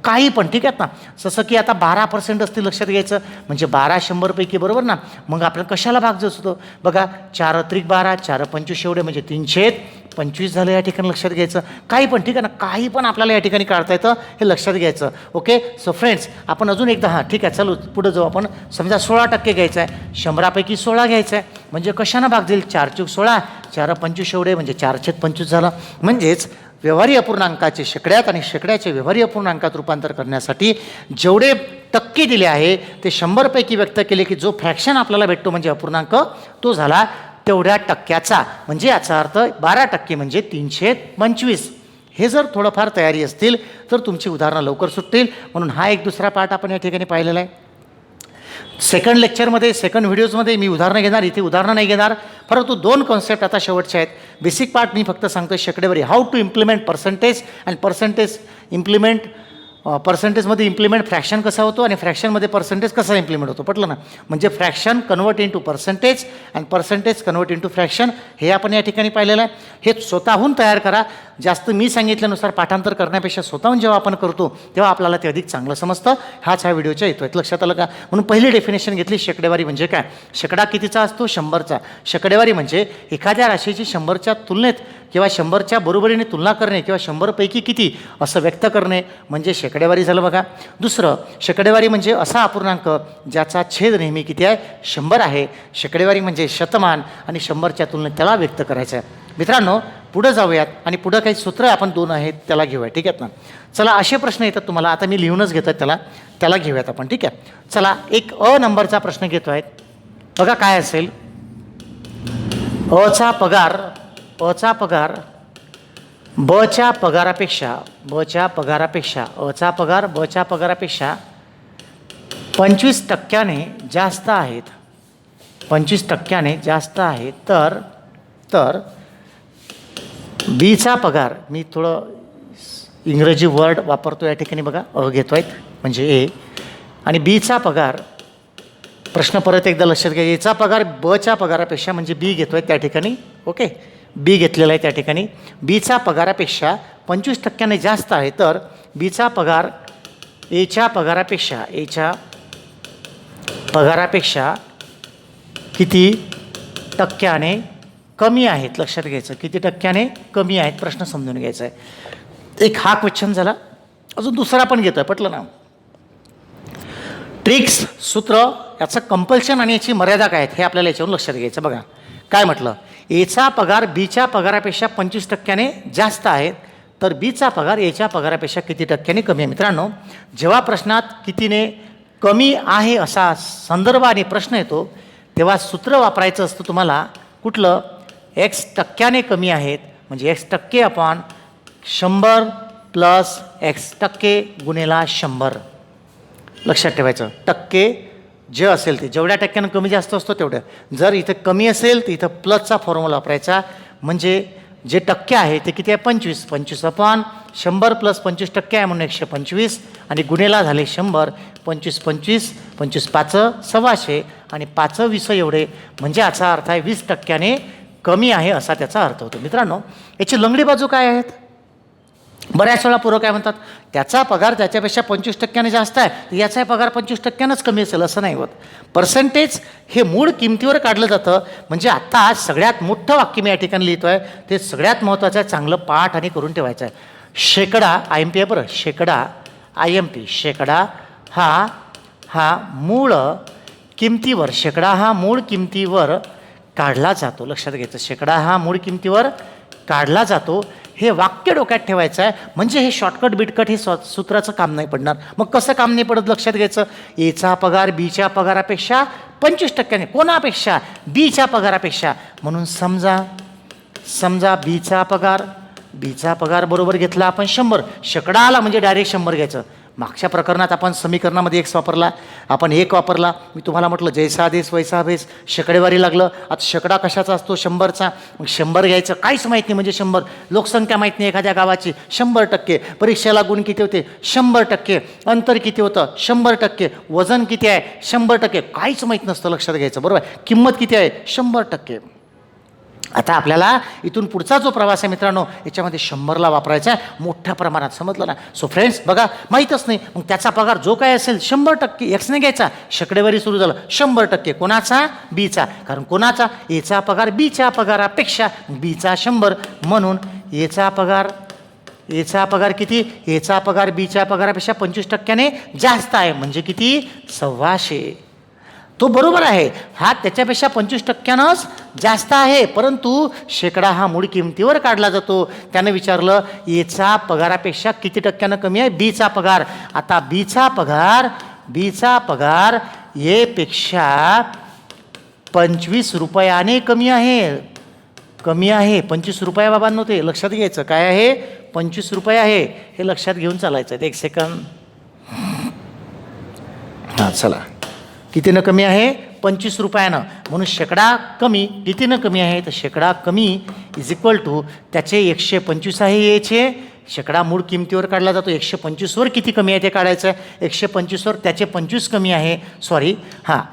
काही पण ठीक आहेत ना. जसं की आता 12% असतील. लक्षात घ्यायचं. म्हणजे 12 100पैकी बरोबर ना. मग आपल्याला कशाला भाग जात होतो बघा. 4 त्रिक 12 4 25 एवढे म्हणजे 325 झालं या ठिकाणी. लक्षात घ्यायचं. काही पण ठीक आहे ना. काही पण आपल्याला या ठिकाणी काढता येतं हे लक्षात घ्यायचं. ओके. सो फ्रेंड्स आपण अजून एकदा हां ठीक आहे चालू पुढं जाऊ. आपण समजा 16% घ्यायचं आहे. 100पैकी 16 घ्यायचं आहे म्हणजे कशानं भाग जाईल. 4 चूक 16 4 25 एवढे म्हणजे 4/25 झालं. म्हणजेच व्यवहारी अपूर्णांकाचे शेकड्यात आणि शेकड्याचे व्यवहारी अपूर्णांकात रूपांतर करण्यासाठी जेवढे टक्के दिले आहे ते 100पैकी व्यक्त केले की जो फ्रॅक्शन आपल्याला भेटतो म्हणजे अपूर्णांक तो झाला तेवढ्या टक्क्याचा. म्हणजे याचा अर्थ 12% म्हणजे 325. हे जर थोडंफार तयारी असतील तर तुमची उदाहरणं लवकर सुटतील. म्हणून हा एक दुसरा पार्ट आपण या ठिकाणी पाहिलेला आहे. सेकंड लेक्चरमध्ये सेकंड व्हिडिओजमध्ये मी उदाहरणं घेणार, इथे उदाहरणं नाही घेणार. परंतु 2 कॉन्सेप्ट आता शेवटचे आहेत. बेसिक पार्ट मी फक्त सांगतो शेकडेवारी, how to implement percentage and पर्सेंटेजमध्ये इम्प्लिमेंट फ्रॅक्शन कसा होतो आणि फ्रॅक्शनमध्ये पर्सेंटेज कसा इम्प्लिमेंट होतो. पटलं ना. म्हणजे fraction convert into percentage and percentage convert into fraction हे आपण या ठिकाणी पाहिलेलं आहे. हे स्वतःहून तयार करा. जास्त मी सांगितल्यानुसार पाठांतर करण्यापेक्षा स्वतःहून जेव्हा आपण करतो तेव्हा आपल्याला ते अधिक चांगलं समजतं. हाच ह्या व्हिडिओच्या येतो आहे. लक्षात आलं का. म्हणून पहिली डेफिनेशन घेतली शेकडेवारी म्हणजे काय. शेकडा कितीचा असतो 100चा. शेकडेवारी म्हणजे एखाद्या राशीची 100च्या तुलनेत किंवा 100च्या बरोबरीने तुलना करणे किंवा 100पैकी किती असं व्यक्त करणे म्हणजे शेकडेवारी झालं बघा. दुसरं, शेकडेवारी म्हणजे असा अपूर्णांक ज्याचा छेद नेहमी किती आहे 100 आहे. शेकडेवारी म्हणजे शतमान आणि 100च्या तुलनेत त्याला व्यक्त करायचं आहे. मित्रांनो, पुढं जाऊयात आणि पुढं काही सूत्र आपण 2 आहेत त्याला घेऊया. ठीक आहेत ना. चला, असे प्रश्न येतात तुम्हाला. आता मी लिहूनच घेतो त्याला घेऊयात आपण. ठीक आहे. चला, एक अ नंबरचा प्रश्न घेतो आहे. बघा काय असेल. अचा पगार बच्या पगारापेक्षा अचा पगार बच्या पगारापेक्षा 25% जास्त आहेत. 25% जास्त आहे. तर बीचा पगार, मी थोडं इंग्रजी वर्ड वापरतो या ठिकाणी बघा. अ घेतो आहेत म्हणजे ए आणि बीचा पगार. प्रश्न परत एकदा लक्षात घ्या. एचा पगार बच्या पगारापेक्षा म्हणजे बी घेतो आहे त्या ठिकाणी. ओके, बी घेतलेला आहे त्या ठिकाणी. बीचा पगारापेक्षा 25% जास्त आहे. तर बीचा पगार एच्या पगारापेक्षा किती टक्क्याने कमी आहेत. लक्षात घ्यायचं किती टक्क्याने कमी आहेत. प्रश्न समजून घ्यायचा आहे. एक हा क्वेश्चन झाला. अजून दुसरा पण घेतो आहे. पटलं ना. ट्रिक्स, सूत्र, याचं कंपल्शन आणि याची मर्यादा काय आहेत हे आपल्याला याच्यावरून लक्षात घ्यायचं. बघा काय म्हटलं. एचा पगार बीच्या पगारापेक्षा 25% जास्त आहे. तर बीचा पगार एच्या पगारापेक्षा किती टक्क्याने कमी आहे. मित्रांनो, जेव्हा प्रश्नात कितीने कमी आहे असा संदर्भ आणि प्रश्न येतो तेव्हा सूत्र वापरायचं असतं तुम्हाला. कुठलं? एक्स टक्क्याने कमी आहेत म्हणजे x% अपॉन 100 प्लस x% गुणेला 100. लक्षात ठेवायचं. टक्के जे असेल ते जेवढ्या टक्क्यानं कमी जास्त असतो तेवढं. जर इथं कमी असेल तर इथं प्लसचा फॉर्म्युला वापरायचा. म्हणजे जे टक्के आहे ते किती आहे 25 अपॉन 100 प्लस 25% आहे म्हणून 125 आणि गुणेला झाले 100. 25 5 125 आणि 5 20 एवढे म्हणजे याचा अर्थ आहे 20% कमी आहे असा त्याचा अर्थ होतो. मित्रांनो, याची लंगडी बाजू काय आहेत. बऱ्याच वेळा पूर्व काय म्हणतात त्याचा पगार त्याच्यापेक्षा 25% जास्त आहे तर याचा पगार 25%च कमी असेल असं नाही होत. पर्सेंटेज हे मूळ किमतीवर काढलं जातं. म्हणजे आत्ता सगळ्यात मोठं वाक्य मी या ठिकाणी लिहितो आहे ते सगळ्यात महत्त्वाचं आहे. चांगलं पाठ आणि करून ठेवायचं आहे. शेकडा IMP आहे बरं. शेकडा IMP. शेकडा हा मूळ किमतीवर काढला जातो. लक्षात घ्यायचं. शेकडा हा मूळ किमतीवर काढला जातो. हे वाक्य डोक्यात ठेवायचं आहे. म्हणजे हे शॉर्टकट बिटकट हे सूत्राचं काम नाही पडणार. मग कसं काम नाही पडत लक्षात घ्यायचं. एचा पगार बीच्या पगारापेक्षा 25% कोणापेक्षा बीच्या पगारापेक्षा. म्हणून समजा बीचा पगार बरोबर घेतला आपण 100. शेकडा आला म्हणजे डायरेक्ट 100 घ्यायचं. मागच्या प्रकरणात आपण समीकरणामध्ये x वापरला, आपण 1 वापरला. मी तुम्हाला म्हटलं जैसा देश वैसा भेस. शेकडेवारी लागलं. आता शेकडा कशाचा असतो 100चा. मग 100 घ्यायचं. काहीच माहीत नाही म्हणजे 100. लोकसंख्या माहीत नाही एखाद्या गावाची 100%. परीक्षेला गुण किती होते 100%. अंतर किती होतं 100%. वजन किती आहे 100%. काहीच माहीत नसतं. लक्षात घ्यायचं. बरोबर. किंमत किती आहे 100%. आता आपल्याला इथून पुढचा जो प्रवास आहे मित्रांनो याच्यामध्ये 100ला वापरायचा आहे मोठ्या प्रमाणात. समजलं ना. सो फ्रेंड्स बघा माहीतच नाही मग त्याचा पगार जो काय असेल 100% एक्सने घ्यायचा. शेकडेवारी सुरू झालं 100%. कोणाचा बीचा. कारण कोणाचा एचा पगार बीच्या पगारापेक्षा बीचा 100 म्हणून एचा पगार किती एचा पगार बीच्या पगारापेक्षा 25%ने जास्त आहे म्हणजे किती 125. तो बरोबर आहे. हा त्याच्यापेक्षा 25%नंच जास्त आहे. परंतु शेकडा हा मूळ किमतीवर काढला जातो. त्यानं विचारलं एचा पगारापेक्षा किती टक्क्यानं कमी आहे बीचा पगार. आता बीचा पगार ए पेक्षा 25 रुपयाने कमी आहे. 25 रुपये बाबांनो. ते लक्षात घ्यायचं. काय आहे 25 रुपये आहे हे लक्षात घेऊन चालायचं. एक सेकंद. हां चला. कितीनं कमी आहे 25 रुपयानं. म्हणून शेकडा कमी कितीनं कमी आहे तर शेकडा कमी इज इक्वल टू त्याचे 125 आहे. याचे शेकडा मूळ किमतीवर काढला जातो. 125वर किती कमी आहे ते काढायचं. 125वर त्याचे 25 कमी आहे. सॉरी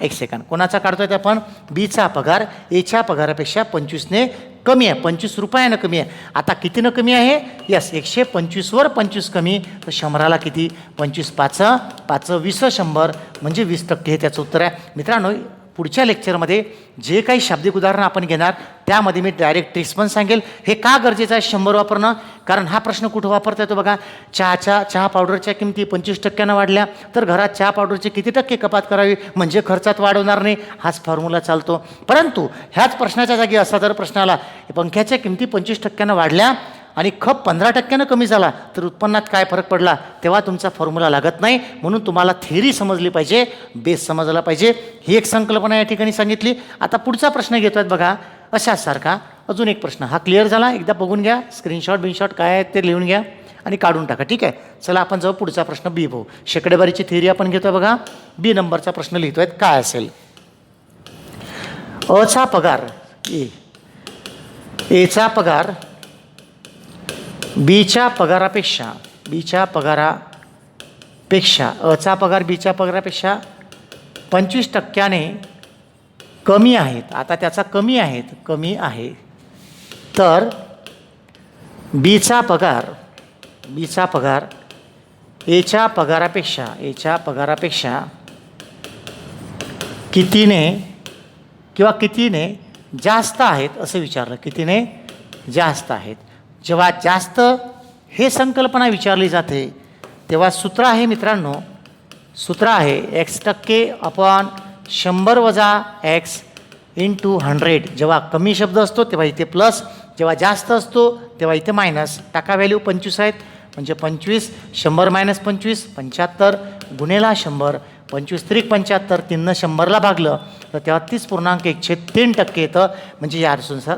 एक सेकंड. कोणाचा काढतोय ते आपण बीचा पगार एच्या पगारापेक्षा 25ने कमी आहे. 25 रुपयानं कमी आहे. आता कितीनं कमी आहे यस 125वर 25 कमी तर 100ला किती 25 5 20 100 म्हणजे 20% हे त्याचं उत्तर आहे. मित्रांनो पुढच्या लेक्चरमध्ये जे काही शाब्दिक उदाहरणं आपण घेणार त्यामध्ये मी डायरेक्ट ट्रिक्स पण सांगेल. हे का गरजेचं आहे 100 वापरणं? कारण हा प्रश्न कुठं वापरता येतो बघा. चहा पावडरच्या किमती 25% वाढल्या तर घरात चहा पावडरचे किती टक्के कपात करावी म्हणजे खर्चात वाढ होणार नाही, हाच फॉर्म्युला चालतो. परंतु ह्याच प्रश्नाच्या जागी असा जर प्रश्न आला पंख्याच्या किमती 25% वाढल्या आणि खप 15% कमी झाला तर उत्पन्नात काय फरक पडला, तेव्हा तुमचा फॉर्म्युला लागत नाही. म्हणून तुम्हाला थेअरी समजली पाहिजे, बेस समजला पाहिजे. ही एक संकल्पना या ठिकाणी सांगितली. आता पुढचा प्रश्न घेतोय बघा अशाच सारखा अजून एक प्रश्न. हा क्लिअर झाला? एकदा बघून घ्या, स्क्रीनशॉट काय आहेत ते लिहून घ्या आणि काढून टाका. ठीक आहे, चला आपण जाऊ पुढचा प्रश्न बी भाऊ. शेकडेवारीची थेअरी आपण घेतोय बघा. बी नंबरचा प्रश्न लिहितोय, काय असेल? अचा पगार एचा पगार बीच्या पगारापेक्षा अचा पगार बीच्या पगारापेक्षा 25% कमी आहेत. आता त्याचा कमी आहे तर बीचा पगार एच्या पगारापेक्षा कितीने जास्त आहेत असं विचारलं. कितीने जास्त आहेत. जेव्हा जास्त हे संकल्पना विचारली जाते तेव्हा सूत्र आहे मित्रांनो, सूत्र आहे x% अपॉन 100 वजा x इंटू 100. जेव्हा कमी शब्द असतो तेव्हा इथे प्लस, जेव्हा जास्त असतो तेव्हा इथे मायनस. टाका व्हॅल्यू 25 आहेत म्हणजे 25, 100 मायनस 25 75 गुणेला 100, 25 त्रिक 75, 3 100ला भागलं तर तेव्हा 30.1/3 येतं. म्हणजे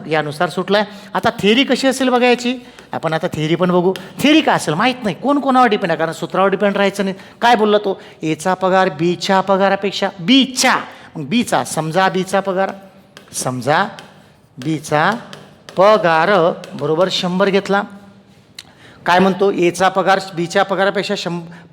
यानुसार सुटलं आहे. आता थेअरी कशी असेल बघा याची. आपण आता थेअरी पण बघू. थेअरी काय असेल माहीत नाही, कोणावर डिपेंड आहे, कारण सूत्रावर डिपेंड राहायचं नाही. काय बोलला तो? एचा पगार बीच्या पगारापेक्षा बीचा समजा बीचा पगार बरोबर 100 घेतला. काय म्हणतो? एचा पगार बीच्या पगारापेक्षा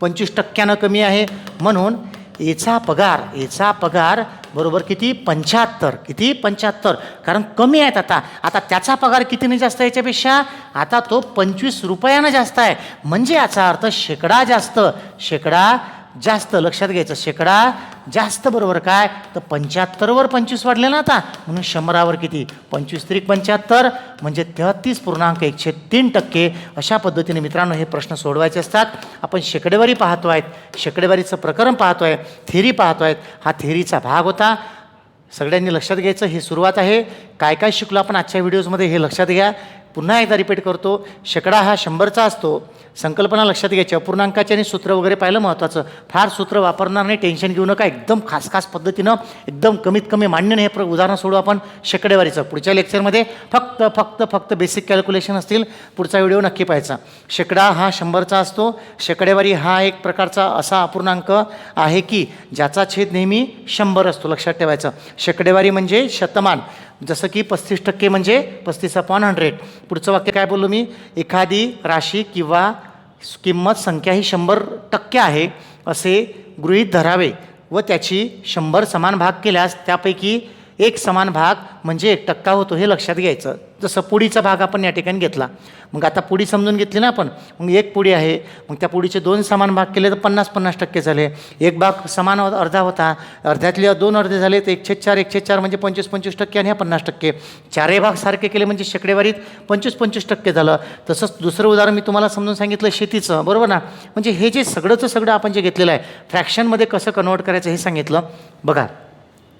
25% कमी आहे म्हणून एचा पगार बरोबर किती? 75. कारण कमी आहेत. आता त्याचा पगार कितीने जास्त आहे याच्यापेक्षा? आता तो 25 रुपयानं जास्त आहे म्हणजे याचा अर्थ शेकडा जास्त. लक्षात घ्यायचं, शेकडा जास्त बरोबर काय तर 75वर 25 वाढले ना आता, म्हणून 100वर किती? 25 त्रिक 75 म्हणजे 33.1/3. अशा पद्धतीने मित्रांनो हे प्रश्न सोडवायचे असतात. आपण शेकडेवारी पाहतोय, शेकडेवारीचं प्रकरण पाहतोय, थेअरी पाहतोय. हा थेअरीचा भाग होता. सगळ्यांनी लक्षात घ्यायचं, हे सुरुवात आहे. काय शिकलो आपण आजच्या व्हिडिओजमध्ये हे लक्षात घ्या. पुन्हा एकदा रिपीट करतो, शेकडा हा 100चा असतो. संकल्पना लक्षात घ्यायची. अपूर्णांकाचे आणि सूत्र वगैरे पाहिलं महत्त्वाचं. फार सूत्र वापरणार नाही, टेन्शन घेऊ नका. एकदम खास पद्धतीनं एकदम कमीत कमी मांडणे हे उदाहरण सोडू आपण शेकडेवारीचं. पुढच्या लेक्चरमध्ये फक्त बेसिक कॅल्क्युलेशन असतील. पुढचा व्हिडिओ नक्की पाहायचा. शेकडा हा 100चा असतो. शेकडेवारी हा एक प्रकारचा असा अपूर्णांक आहे की ज्याचा छेद नेहमी 100 असतो. लक्षात ठेवायचं. शेकडेवारी म्हणजे शतमान. जसं की 35% म्हणजे 35/100. पुढचं वाक्य काय बोललो मी? एखादी राशी किंवा किंमत संख्या ही 100% आहे असे गृहीत धरावे व त्याची 100 समान भाग केल्यास त्यापैकी एक समान भाग म्हणजे 1% होतो. हे लक्षात घ्यायचं. जसं पुडीचा भाग आपण या ठिकाणी घेतला. मग आता पुडी समजून घेतली ना आपण. मग एक पुडी आहे, मग त्या पुडीचे 2 समान भाग केले तर 50-50% झाले. एक भाग समान अर्धा होता, अर्ध्यातले 2 अर्धे झाले तर 1/4 म्हणजे 25% आणि ह्या 50%. चारही भाग सारखे केले म्हणजे शेकडेवारीत 25% झालं. तसंच दुसरं उदाहरण मी तुम्हाला समजून सांगितलं शेतीचं, बरोबर ना. म्हणजे हे जे सगळं आपण जे घेतलेलं आहे फ्रॅक्शनमध्ये कसं कन्वर्ट करायचं हे सांगितलं. बघा,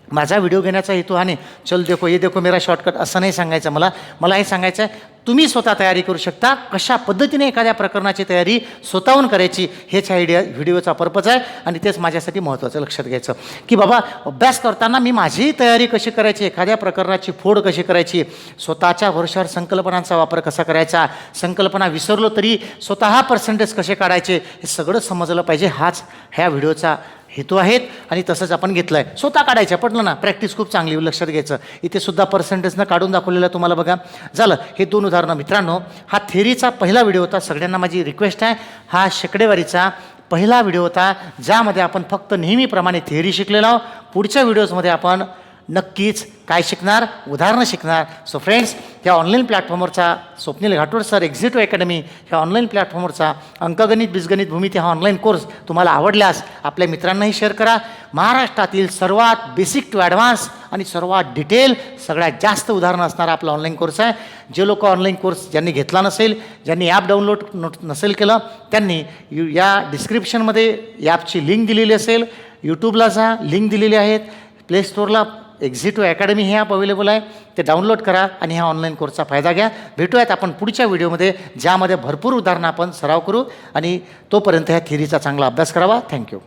माझा व्हिडिओ घेण्याचा हेतू हा नाही चल देखो ये देखो मेरा शॉर्टकट असं नाही सांगायचं. मला हे सांगायचं आहे तुम्ही स्वतः तयारी करू शकता. कशा पद्धतीने एखाद्या प्रकरणाची तयारी स्वतःहून करायची हेच व्हिडिओचा पर्पज आहे आणि तेच माझ्यासाठी महत्त्वाचं. लक्षात घ्यायचं की बाबा अभ्यास करताना मी माझी तयारी कशी करायची, एखाद्या प्रकरणाची फोड कशी करायची, स्वतःच्या भरोश्यावर संकल्पनांचा वापर कसा करायचा, संकल्पना विसरलो तरी स्वतः पर्सेंटेज कसे काढायचे हे सगळं समजलं पाहिजे. हाच ह्या व्हिडिओचा हेतू आहेत आणि तसंच आपण घेतलं आहे. स्वतः काढायचं पटलं ना. प्रॅक्टिस खूप चांगली. लक्षात घ्यायचं. इथे सुद्धा पर्सेंटेजनं काढून दाखवलेलं तुम्हाला बघा. झालं हे 2 उदाहरणं मित्रांनो. हा थेअरीचा पहिला व्हिडिओ होता. सगळ्यांना माझी रिक्वेस्ट आहे, हा शेकडेवारीचा पहिला व्हिडिओ होता ज्यामध्ये आपण फक्त नेहमीप्रमाणे थेअरी शिकलेलो आहोत. पुढच्या व्हिडिओजमध्ये आपण नक्कीच काय शिकणार? उदाहरणं शिकणार. सो फ्रेंड्स, ह्या ऑनलाईन प्लॅटफॉर्मवरचा स्वप्नील घाटोड सर एक्झिटो अकॅडमी ह्या ऑनलाईन प्लॅटफॉर्मवरचा अंकगणित बीजगणित भूमिती हा ऑनलाईन कोर्स तुम्हाला आवडल्यास आपल्या मित्रांनाही शेअर करा. महाराष्ट्रातील सर्वात बेसिक टू ॲडव्हान्स आणि सर्वात डिटेल सगळ्यात जास्त उदाहरणं असणारा आपला ऑनलाईन कोर्स आहे. जे लोक ऑनलाईन कोर्स ज्यांनी घेतला नसेल, ज्यांनी ॲप डाउनलोड नसेल केलं, त्यांनी या डिस्क्रिप्शनमध्ये ॲपची लिंक दिलेली असेल. यूट्यूबला जा, लिंक दिलेली आहेत. प्ले स्टोअरला एक्झिटो अकॅडमी हे ॲप अवेलेबल आहे, ते डाउनलोड करा आणि ह्या ऑनलाईन कोर्सचा फायदा घ्या. भेटूयात आपण पुढच्या व्हिडिओमध्ये, ज्यामध्ये भरपूर उदाहरणं आपण सराव करू आणि तोपर्यंत ह्या थिअरीचा चांगला अभ्यास करावा. थँक्यू.